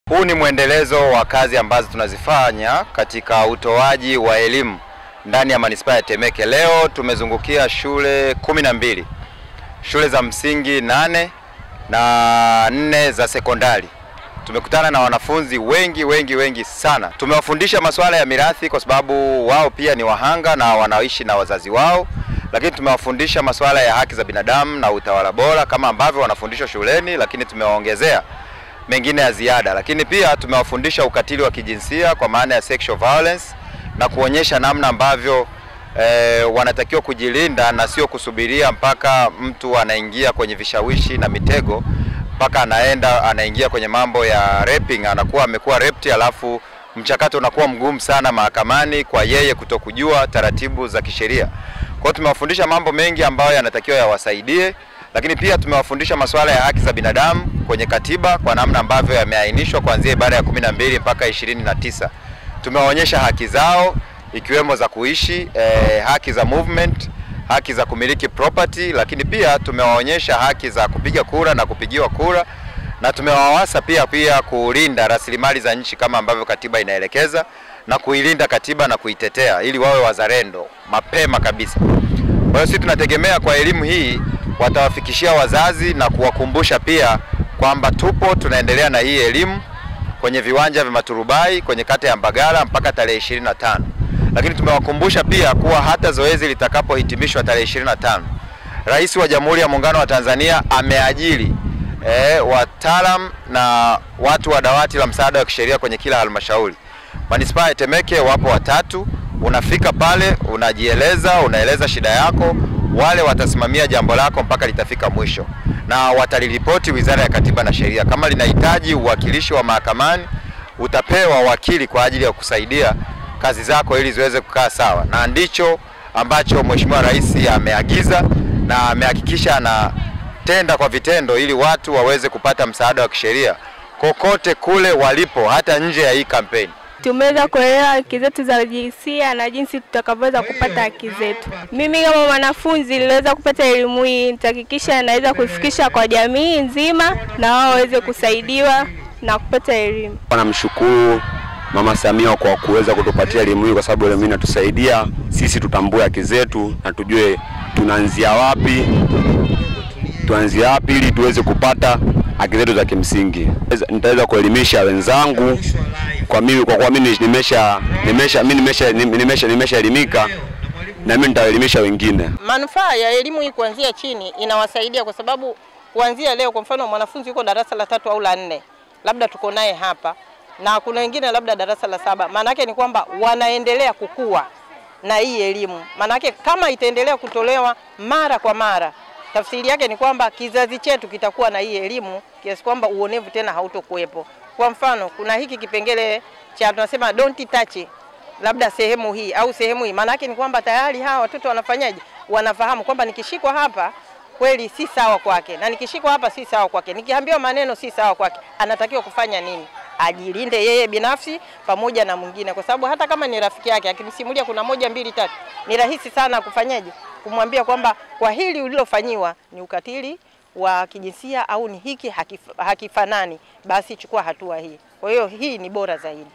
Huu ni mwendelezo wa kazi ambazo tunazifanya katika utoaji wa elimu ndani ya manispaa ya Temeke. Leo tumezungukia shule 12, shule za msingi 8 na 4 za sekondari. Tumekutana na wanafunzi wengi sana. Tumewafundisha masuala ya mirathi kwa sababu wao pia ni wahanga na wanaishi na wazazi wao. Lakini tumewafundisha masuala ya haki za binadamu na utawala bora kama ambavyo wanafundishwa shuleni, lakini tumewaongezea mengine ya ziada. Lakini pia tumewafundisha ukatili wa kijinsia kwa maana ya sexual violence na kuonyesha namna ambavyo wanatakiwa kujilinda na sio kusubiria mpaka mtu anaingia kwenye vishawishi na mitego mpaka anaingia kwenye mambo ya raping, anakuwa amekuwa raped, alafu mchakato unakuwa mgumu sana mahakamani kwa yeye kutokujua taratibu za kisheria. Kwa hiyo tumewafundisha mambo mengi ambayo yanatakiwa yawasaidie, lakini pia tumewafundisha masuala ya haki za binadamu kwenye katiba kwa namna ambavyo yameainishwa kuanzia ibara ya 12 mpaka 29. Tumewaonyesha haki zao ikiwemo za kuishi, haki za movement, haki za kumiliki property, lakini pia tumewaonyesha haki za kupiga kura na kupigiwa kura, na tumewawasa pia kulinda rasilimali za nchi kama ambavyo katiba inaelekeza na kuilinda katiba na kuitetea ili wawe wazalendo mapema kabisa. Kwa hiyo sisi tunategemea kwa elimu hii watawafikishia wazazi na kuwakumbusha pia kwamba tunaendelea na hii elimu kwenye viwanja vya Maturubai kwenye kata ya Mbagala mpaka tarehe 25. Lakini tumewakumbusha pia kuwa hata zoezi litakapohitimishwa tarehe 25, Rais wa Jamhuri ya Muungano wa Tanzania ameajiri wataalamu na watu wa dawati la msaada wa kisheria kwenye kila halmashauri. Manispaa ya Temeke wapo 3, unafika pale, unajieleza, unaeleza shida yako, wale watasimamia jambo lako mpaka litafika mwisho na wataliripoti Wizara ya Katiba na Sheria. Kama linahitaji uwakilishi wa mahakamani, utapewa wakili kwa ajili ya kusaidia kazi zako ili ziweze kukaa sawa, na ndicho ambacho Mheshimiwa Rais ameagiza na amehakikisha anatenda kwa vitendo ili watu waweze kupata msaada wa kisheria kokote kule walipo, hata nje ya hii kampeni. Tumeweza kuelewa haki zetu za jinsia na jinsi tutakavyoweza kupata haki zetu. Mimi kama mwanafunzi niliweza kupata elimu hii, nitahakikisha naweza kufikisha kwa jamii nzima na wao waweze kusaidiwa na kupata elimu. Namshukuru Mama Samia kwa kuweza kutupatia elimu hii, kwa sababu elimu inatusaidia sisi tutambue haki zetu na tujue tunaanzia wapi ili tuweze kupata haki zetu za kimsingi. Nitaweza kuelimisha wenzangu kwa mimi nimeshaelimika na mimi nitaelimisha wengine. Manufaa ya elimu hii kuanzia chini inawasaidia kwa sababu kuanzia leo, kwa mfano mwanafunzi yuko darasa la 3 au la 4, labda tuko naye hapa na kuna wengine labda darasa la 7, maana yake ni kwamba wanaendelea kukua na hii elimu. Maana yake kama itaendelea kutolewa mara kwa mara, tafsiri yake ni kwamba kizazi chetu kitakuwa na hii elimu kiasi kwamba uonevu tena hautokuwepo. Kwa mfano, kuna hiki kipengele cha tunasema don't touch labda sehemu hii au sehemu hii. Maana yake ni kwamba tayari hawa watoto wanafanyaje? Wanafahamu kwamba nikishikwa hapa kweli si sawa kwake, na nikishikwa hapa si sawa kwake, nikiambiwa maneno si sawa kwake, anatakiwa kufanya nini? Ajilinde yeye binafsi pamoja na mwingine, kwa sababu hata kama ni rafiki yake akimsimulia kuna 1 2 3, ni rahisi sana kufanyaje? Kumwambia kwamba kwa hili ulilofanyiwa ni ukatili wa kijinsia au ni hiki hakifanani, basi chukua hatua hii. Kwa hiyo hii ni bora zaidi.